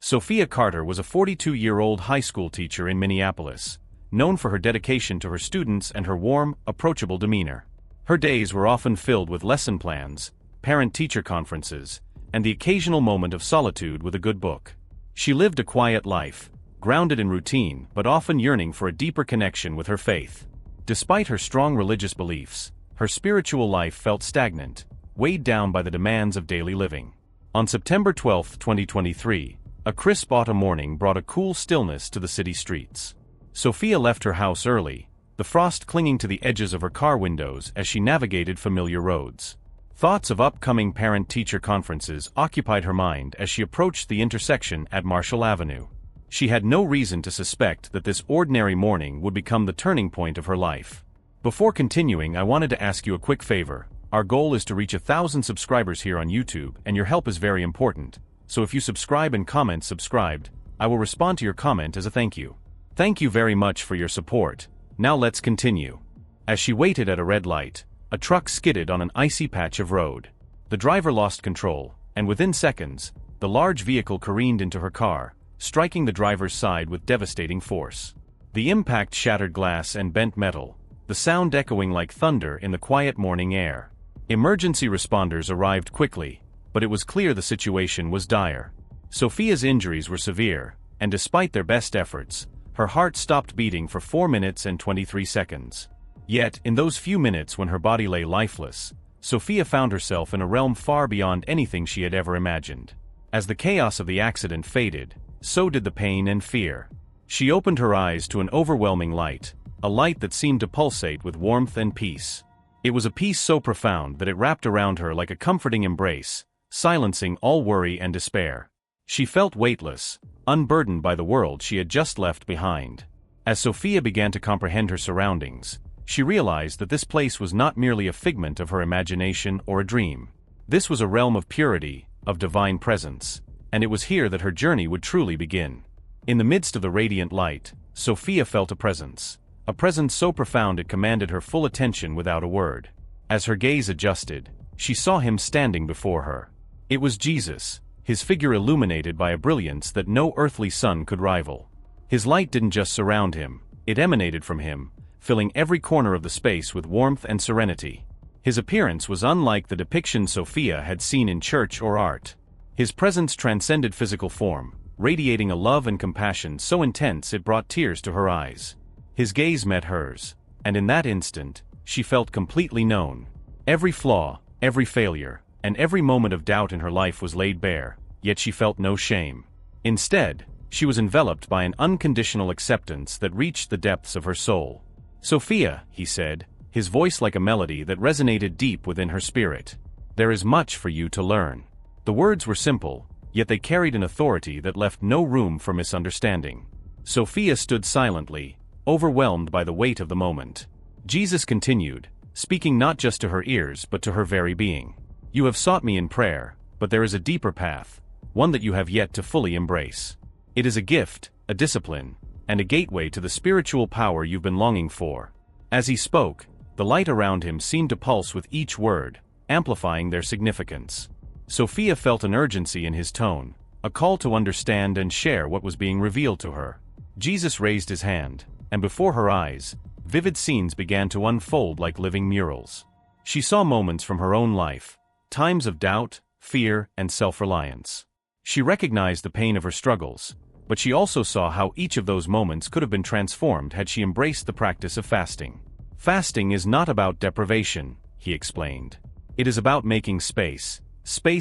Sophia Carter was a 42-year-old high school teacher in Minneapolis, known for her dedication to her students and her warm, approachable demeanor. Her days were often filled with lesson plans, parent-teacher conferences, and the occasional moment of solitude with a good book. She lived a quiet life, grounded in routine but often yearning for a deeper connection with her faith. Despite her strong religious beliefs, her spiritual life felt stagnant, weighed down by the demands of daily living. On September 12, 2023, a crisp autumn morning brought a cool stillness to the city streets. Sophia left her house early, the frost clinging to the edges of her car windows as she navigated familiar roads. Thoughts of upcoming parent-teacher conferences occupied her mind as she approached the intersection at Marshall Avenue. She had no reason to suspect that this ordinary morning would become the turning point of her life. Before continuing, I wanted to ask you a quick favor. Our goal is to reach 1,000 subscribers here on YouTube, and your help is very important. So if you subscribe and comment subscribed, I will respond to your comment as a thank you. Thank you very much for your support. Now let's continue. As she waited at a red light, a truck skidded on an icy patch of road. The driver lost control, and within seconds, the large vehicle careened into her car, striking the driver's side with devastating force. The impact shattered glass and bent metal, the sound echoing like thunder in the quiet morning air. Emergency responders arrived quickly, but it was clear the situation was dire. Sophia's injuries were severe, and despite their best efforts, her heart stopped beating for 4 minutes and 23 seconds. Yet, in those few minutes when her body lay lifeless, Sophia found herself in a realm far beyond anything she had ever imagined. As the chaos of the accident faded, so did the pain and fear. She opened her eyes to an overwhelming light, a light that seemed to pulsate with warmth and peace. It was a peace so profound that it wrapped around her like a comforting embrace, silencing all worry and despair. She felt weightless, unburdened by the world she had just left behind. As Sophia began to comprehend her surroundings, she realized that this place was not merely a figment of her imagination or a dream. This was a realm of purity, of divine presence, and it was here that her journey would truly begin. In the midst of the radiant light, Sophia felt a presence so profound it commanded her full attention without a word. As her gaze adjusted, she saw him standing before her. It was Jesus, his figure illuminated by a brilliance that no earthly sun could rival. His light didn't just surround him, it emanated from him, filling every corner of the space with warmth and serenity. His appearance was unlike the depictions Sophia had seen in church or art. His presence transcended physical form, radiating a love and compassion so intense it brought tears to her eyes. His gaze met hers, and in that instant, she felt completely known. Every flaw, every failure, and every moment of doubt in her life was laid bare, yet she felt no shame. Instead, she was enveloped by an unconditional acceptance that reached the depths of her soul. "Sophia," he said, his voice like a melody that resonated deep within her spirit. "There is much for you to learn." The words were simple, yet they carried an authority that left no room for misunderstanding. Sophia stood silently, overwhelmed by the weight of the moment. Jesus continued, speaking not just to her ears but to her very being. "You have sought me in prayer, but there is a deeper path, one that you have yet to fully embrace. It is a gift, a discipline, and a gateway to the spiritual power you've been longing for." As he spoke, the light around him seemed to pulse with each word, amplifying their significance. Sophia felt an urgency in his tone, a call to understand and share what was being revealed to her. Jesus raised his hand, and before her eyes, vivid scenes began to unfold like living murals. She saw moments from her own life, times of doubt, fear, and self-reliance. She recognized the pain of her struggles, but she also saw how each of those moments could have been transformed had she embraced the practice of fasting. "Fasting is not about deprivation," he explained. "It is about making space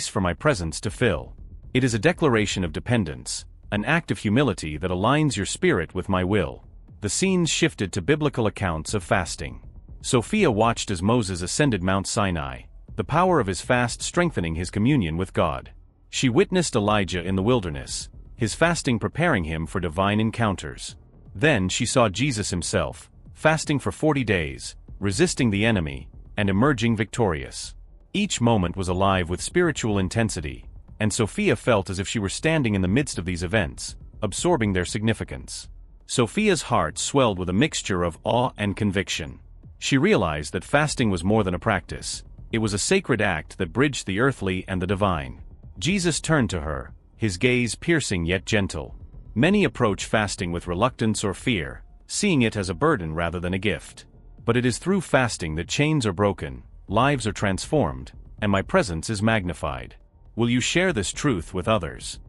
for my presence to fill. It is a declaration of dependence, an act of humility that aligns your spirit with my will." The scenes shifted to biblical accounts of fasting. Sophia watched as Moses ascended Mount Sinai, the power of his fast strengthening his communion with God. She witnessed Elijah in the wilderness, his fasting preparing him for divine encounters. Then she saw Jesus himself, fasting for 40 days, resisting the enemy, and emerging victorious. Each moment was alive with spiritual intensity, and Sophia felt as if she were standing in the midst of these events, absorbing their significance. Sophia's heart swelled with a mixture of awe and conviction. She realized that fasting was more than a practice, it was a sacred act that bridged the earthly and the divine. Jesus turned to her, his gaze piercing yet gentle. Many approach fasting with reluctance or fear, seeing it as a burden rather than a gift. But it is through fasting that chains are broken, lives are transformed, and my presence is magnified. Will you share this truth with others?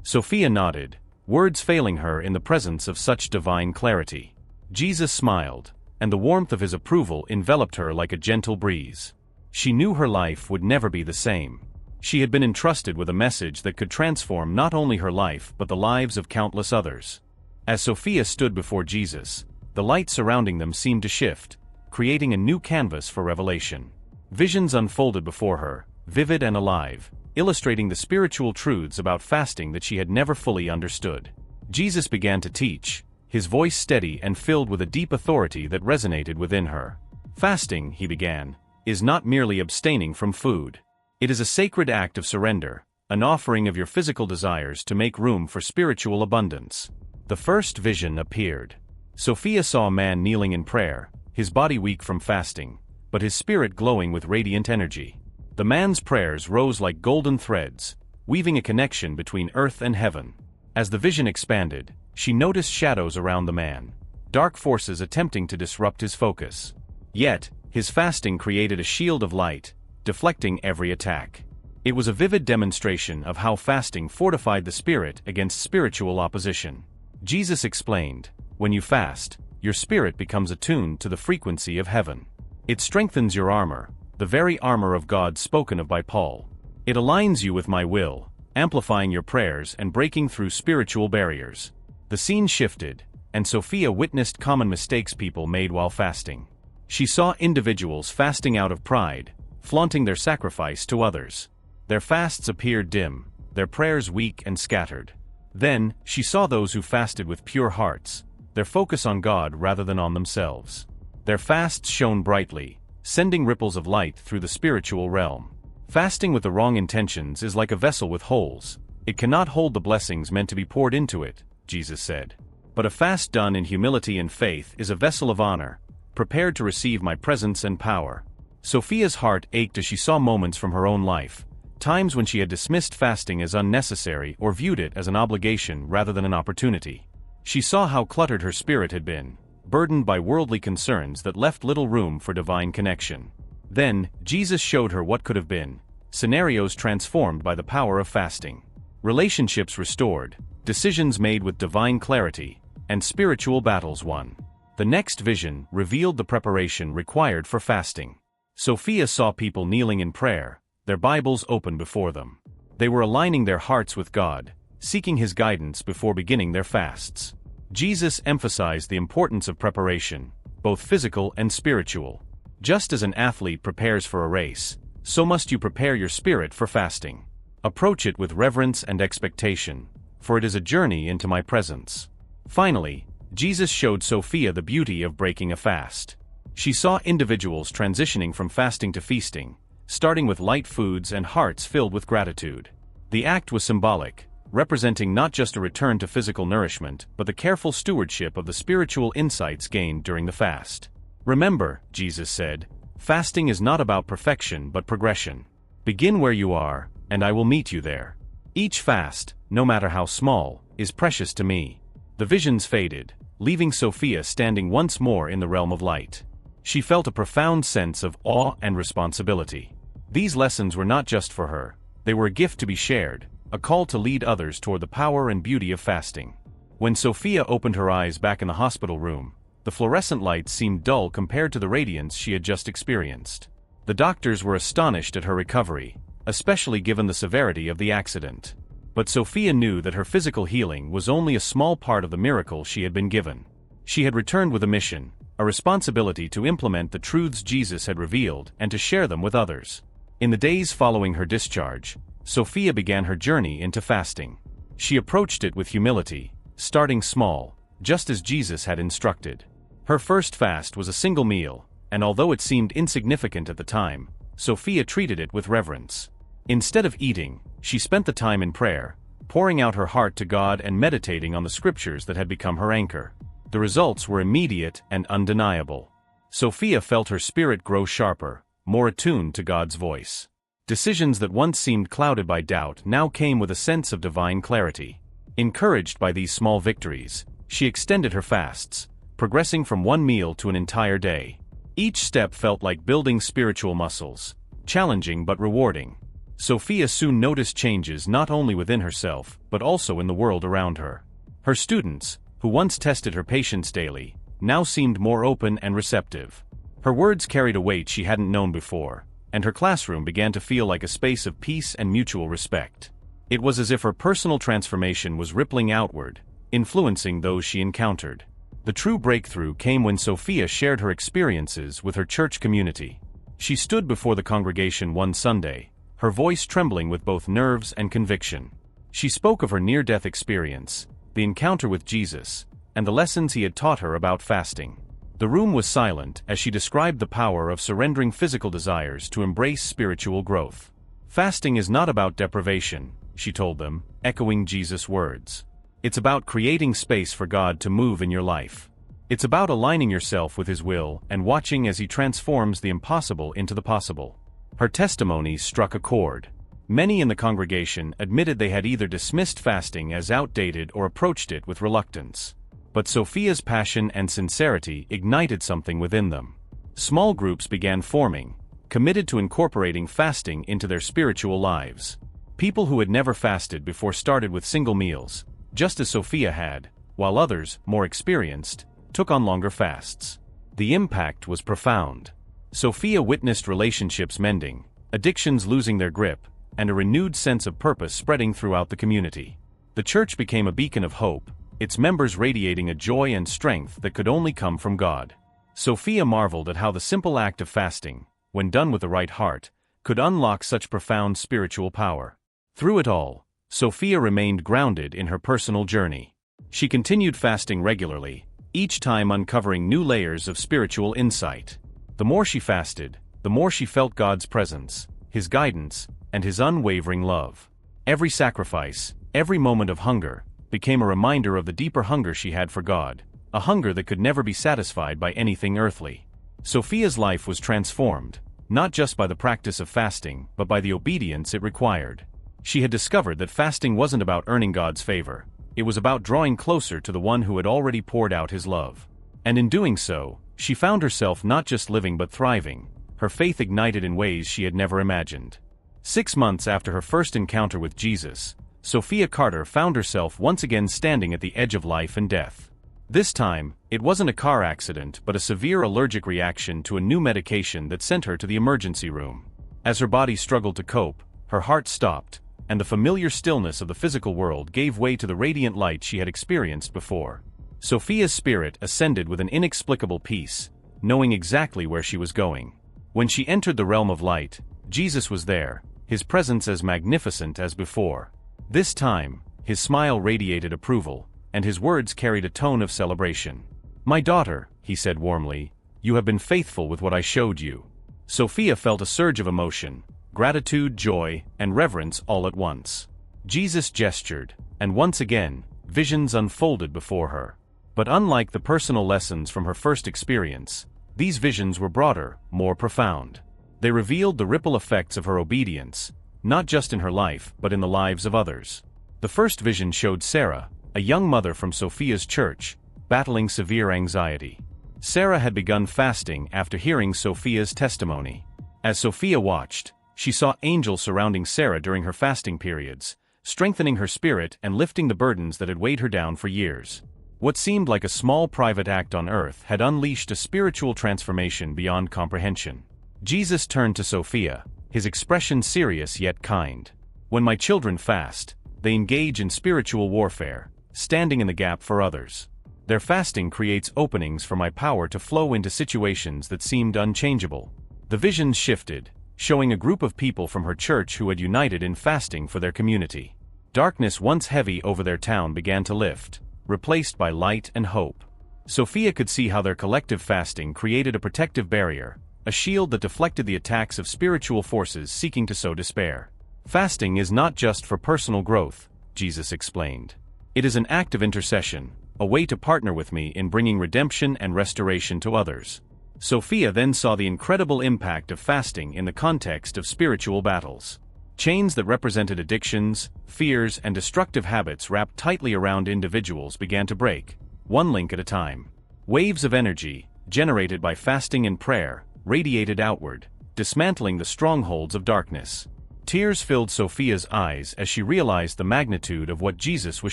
Sophia nodded, words failing her in the presence of such divine clarity. Jesus smiled, and the warmth of his approval enveloped her like a gentle breeze. She knew her life would never be the same. She had been entrusted with a message that could transform not only her life but the lives of countless others. As Sophia stood before Jesus, the light surrounding them seemed to shift, creating a new canvas for revelation. Visions unfolded before her, vivid and alive, illustrating the spiritual truths about fasting that she had never fully understood. Jesus began to teach, his voice steady and filled with a deep authority that resonated within her. Fasting, he began, is not merely abstaining from food. It is a sacred act of surrender, an offering of your physical desires to make room for spiritual abundance. The first vision appeared. Sophia saw a man kneeling in prayer, his body weak from fasting, but his spirit glowing with radiant energy. The man's prayers rose like golden threads, weaving a connection between earth and heaven. As the vision expanded, she noticed shadows around the man, dark forces attempting to disrupt his focus. Yet, his fasting created a shield of light, deflecting every attack. It was a vivid demonstration of how fasting fortified the spirit against spiritual opposition. Jesus explained, when you fast, your spirit becomes attuned to the frequency of heaven. It strengthens your armor, the very armor of God spoken of by Paul. It aligns you with my will, amplifying your prayers and breaking through spiritual barriers. The scene shifted, and Sophia witnessed common mistakes people made while fasting. She saw individuals fasting out of pride, flaunting their sacrifice to others. Their fasts appeared dim, their prayers weak and scattered. Then, she saw those who fasted with pure hearts, their focus on God rather than on themselves. Their fasts shone brightly, sending ripples of light through the spiritual realm. Fasting with the wrong intentions is like a vessel with holes. It cannot hold the blessings meant to be poured into it, Jesus said. But a fast done in humility and faith is a vessel of honor, prepared to receive my presence and power. Sophia's heart ached as she saw moments from her own life, times when she had dismissed fasting as unnecessary or viewed it as an obligation rather than an opportunity. She saw how cluttered her spirit had been, burdened by worldly concerns that left little room for divine connection. Then, Jesus showed her what could have been, scenarios transformed by the power of fasting. Relationships restored, decisions made with divine clarity, and spiritual battles won. The next vision revealed the preparation required for fasting. Sophia saw people kneeling in prayer, their Bibles open before them. They were aligning their hearts with God, seeking His guidance before beginning their fasts. Jesus emphasized the importance of preparation, both physical and spiritual. Just as an athlete prepares for a race, so must you prepare your spirit for fasting. Approach it with reverence and expectation, for it is a journey into my presence. Finally, Jesus showed Sophia the beauty of breaking a fast. She saw individuals transitioning from fasting to feasting, starting with light foods and hearts filled with gratitude. The act was symbolic, representing not just a return to physical nourishment but the careful stewardship of the spiritual insights gained during the fast. Remember, Jesus said, fasting is not about perfection but progression. Begin where you are, and I will meet you there. Each fast, no matter how small, is precious to me. The visions faded, leaving Sophia standing once more in the realm of light. She felt a profound sense of awe and responsibility. These lessons were not just for her, they were a gift to be shared, a call to lead others toward the power and beauty of fasting. When Sophia opened her eyes back in the hospital room, the fluorescent lights seemed dull compared to the radiance she had just experienced. The doctors were astonished at her recovery, especially given the severity of the accident. But Sophia knew that her physical healing was only a small part of the miracle she had been given. She had returned with a mission, a responsibility to implement the truths Jesus had revealed and to share them with others. In the days following her discharge, Sophia began her journey into fasting. She approached it with humility, starting small, just as Jesus had instructed. Her first fast was a single meal, and although it seemed insignificant at the time, Sophia treated it with reverence. Instead of eating, she spent the time in prayer, pouring out her heart to God and meditating on the scriptures that had become her anchor. The results were immediate and undeniable. Sophia felt her spirit grow sharper, more attuned to God's voice. Decisions that once seemed clouded by doubt now came with a sense of divine clarity. Encouraged by these small victories, she extended her fasts, progressing from one meal to an entire day. Each step felt like building spiritual muscles, challenging but rewarding. Sophia soon noticed changes not only within herself, but also in the world around her. Her students, who once tested her patience daily, now seemed more open and receptive. Her words carried a weight she hadn't known before, and her classroom began to feel like a space of peace and mutual respect. It was as if her personal transformation was rippling outward, influencing those she encountered. The true breakthrough came when Sophia shared her experiences with her church community. She stood before the congregation one Sunday, her voice trembling with both nerves and conviction. She spoke of her near-death experience, the encounter with Jesus, and the lessons he had taught her about fasting. The room was silent as she described the power of surrendering physical desires to embrace spiritual growth. Fasting is not about deprivation, she told them, echoing Jesus' words. It's about creating space for God to move in your life. It's about aligning yourself with His will and watching as He transforms the impossible into the possible. Her testimonies struck a chord. Many in the congregation admitted they had either dismissed fasting as outdated or approached it with reluctance. But Sophia's passion and sincerity ignited something within them. Small groups began forming, committed to incorporating fasting into their spiritual lives. People who had never fasted before started with single meals, just as Sophia had, while others, more experienced, took on longer fasts. The impact was profound. Sophia witnessed relationships mending, addictions losing their grip, and a renewed sense of purpose spreading throughout the community. The church became a beacon of hope, its members radiating a joy and strength that could only come from God. Sophia marveled at how the simple act of fasting, when done with the right heart, could unlock such profound spiritual power. Through it all, Sophia remained grounded in her personal journey. She continued fasting regularly, each time uncovering new layers of spiritual insight. The more she fasted, the more she felt God's presence, His guidance, and His unwavering love. Every sacrifice, every moment of hunger, became a reminder of the deeper hunger she had for God, a hunger that could never be satisfied by anything earthly. Sophia's life was transformed, not just by the practice of fasting, but by the obedience it required. She had discovered that fasting wasn't about earning God's favor, it was about drawing closer to the one who had already poured out His love. And in doing so, she found herself not just living but thriving, her faith ignited in ways she had never imagined. 6 months after her first encounter with Jesus, Sophia Carter found herself once again standing at the edge of life and death. This time, it wasn't a car accident but a severe allergic reaction to a new medication that sent her to the emergency room. As her body struggled to cope, her heart stopped, and the familiar stillness of the physical world gave way to the radiant light she had experienced before. Sophia's spirit ascended with an inexplicable peace, knowing exactly where she was going. When she entered the realm of light, Jesus was there, His presence as magnificent as before. This time, His smile radiated approval, and His words carried a tone of celebration. "My daughter," He said warmly, "you have been faithful with what I showed you." Sophia felt a surge of emotion, gratitude, joy, and reverence all at once. Jesus gestured, and once again, visions unfolded before her. But unlike the personal lessons from her first experience, these visions were broader, more profound. They revealed the ripple effects of her obedience, not just in her life but in the lives of others. The first vision showed Sarah, a young mother from Sophia's church, battling severe anxiety. Sarah had begun fasting after hearing Sophia's testimony. As Sophia watched, she saw angels surrounding Sarah during her fasting periods, strengthening her spirit and lifting the burdens that had weighed her down for years. What seemed like a small private act on earth had unleashed a spiritual transformation beyond comprehension. Jesus turned to Sophia, His expression serious yet kind. "When my children fast, they engage in spiritual warfare, standing in the gap for others. Their fasting creates openings for my power to flow into situations that seemed unchangeable." The visions shifted, showing a group of people from her church who had united in fasting for their community. Darkness once heavy over their town began to lift, replaced by light and hope. Sophia could see how their collective fasting created a protective barrier, a shield that deflected the attacks of spiritual forces seeking to sow despair. "Fasting is not just for personal growth," Jesus explained. "It is an act of intercession, a way to partner with me in bringing redemption and restoration to others." Sophia then saw the incredible impact of fasting in the context of spiritual battles. Chains that represented addictions, fears, and destructive habits wrapped tightly around individuals began to break, one link at a time. Waves of energy, generated by fasting and prayer, radiated outward, dismantling the strongholds of darkness. Tears filled Sophia's eyes as she realized the magnitude of what Jesus was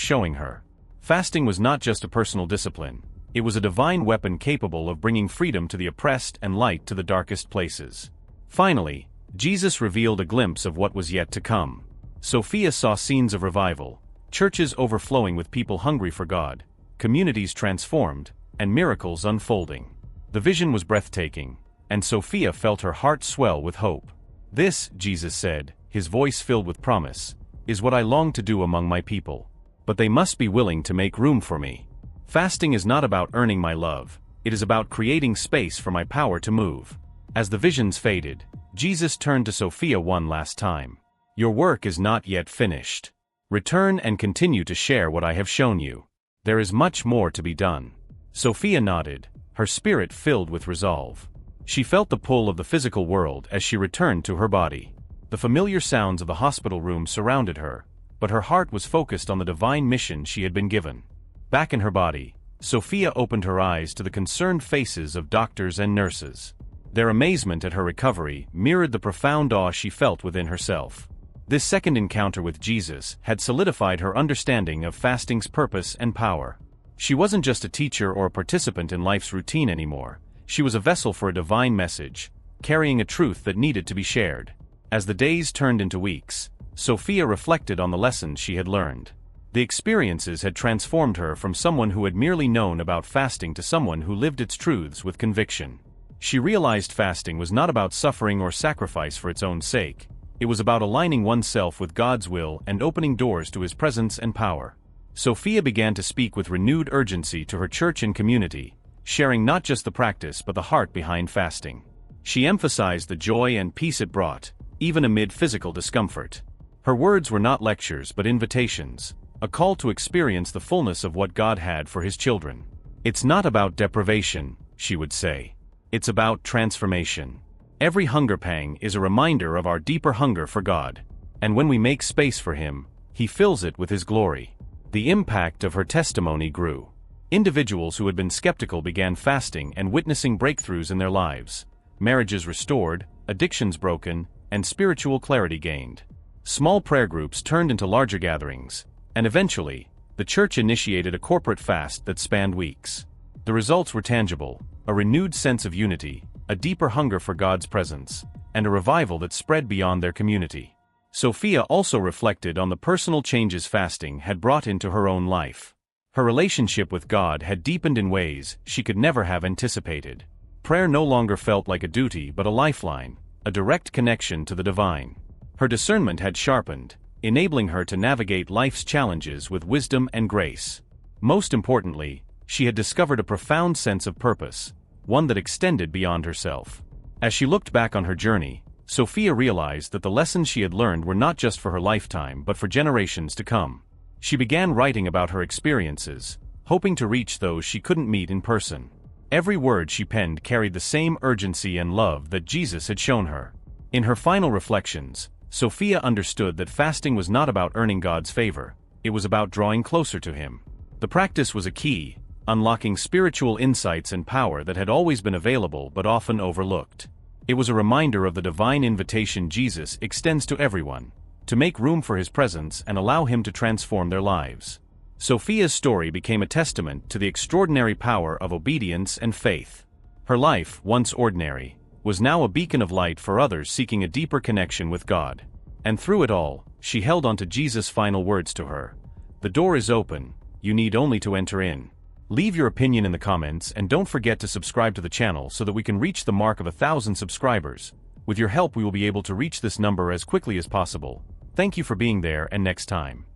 showing her. Fasting was not just a personal discipline. It was a divine weapon capable of bringing freedom to the oppressed and light to the darkest places. Finally, Jesus revealed a glimpse of what was yet to come. Sophia saw scenes of revival, churches overflowing with people hungry for God, communities transformed, and miracles unfolding. The vision was breathtaking, and Sophia felt her heart swell with hope. "This," Jesus said, his voice filled with promise, "is what I long to do among my people. But they must be willing to make room for me." Fasting is not about earning my love, it is about creating space for my power to move. As the visions faded, Jesus turned to Sophia one last time. "Your work is not yet finished. Return and continue to share what I have shown you. There is much more to be done." Sophia nodded, her spirit filled with resolve. She felt the pull of the physical world as she returned to her body. The familiar sounds of the hospital room surrounded her, but her heart was focused on the divine mission she had been given. Back in her body, Sophia opened her eyes to the concerned faces of doctors and nurses. Their amazement at her recovery mirrored the profound awe she felt within herself. This second encounter with Jesus had solidified her understanding of fasting's purpose and power. She wasn't just a teacher or a participant in life's routine anymore. She was a vessel for a divine message, carrying a truth that needed to be shared. As the days turned into weeks, Sophia reflected on the lessons she had learned. The experiences had transformed her from someone who had merely known about fasting to someone who lived its truths with conviction. She realized fasting was not about suffering or sacrifice for its own sake. It was about aligning oneself with God's will and opening doors to His presence and power. Sophia began to speak with renewed urgency to her church and community, sharing not just the practice but the heart behind fasting. She emphasized the joy and peace it brought, even amid physical discomfort. Her words were not lectures but invitations, a call to experience the fullness of what God had for His children. "It's not about deprivation," she would say. "It's about transformation. Every hunger pang is a reminder of our deeper hunger for God. And when we make space for Him, He fills it with His glory." The impact of her testimony grew. Individuals who had been skeptical began fasting and witnessing breakthroughs in their lives. Marriages restored, addictions broken, and spiritual clarity gained. Small prayer groups turned into larger gatherings, and eventually, the church initiated a corporate fast that spanned weeks. The results were tangible: a renewed sense of unity, a deeper hunger for God's presence, and a revival that spread beyond their community. Sophia also reflected on the personal changes fasting had brought into her own life. Her relationship with God had deepened in ways she could never have anticipated. Prayer no longer felt like a duty but a lifeline, a direct connection to the divine. Her discernment had sharpened, enabling her to navigate life's challenges with wisdom and grace. Most importantly, she had discovered a profound sense of purpose, one that extended beyond herself. As she looked back on her journey, Sophia realized that the lessons she had learned were not just for her lifetime but for generations to come. She began writing about her experiences, hoping to reach those she couldn't meet in person. Every word she penned carried the same urgency and love that Jesus had shown her. In her final reflections, Sophia understood that fasting was not about earning God's favor, it was about drawing closer to Him. The practice was a key, unlocking spiritual insights and power that had always been available but often overlooked. It was a reminder of the divine invitation Jesus extends to everyone, to make room for His presence and allow Him to transform their lives. Sophia's story became a testament to the extraordinary power of obedience and faith. Her life, once ordinary, was now a beacon of light for others seeking a deeper connection with God. And through it all, she held on to Jesus' final words to her: "The door is open, you need only to enter in." Leave your opinion in the comments and don't forget to subscribe to the channel so that we can reach the mark of 1,000 subscribers. With your help we will be able to reach this number as quickly as possible. Thank you for being there, and next time.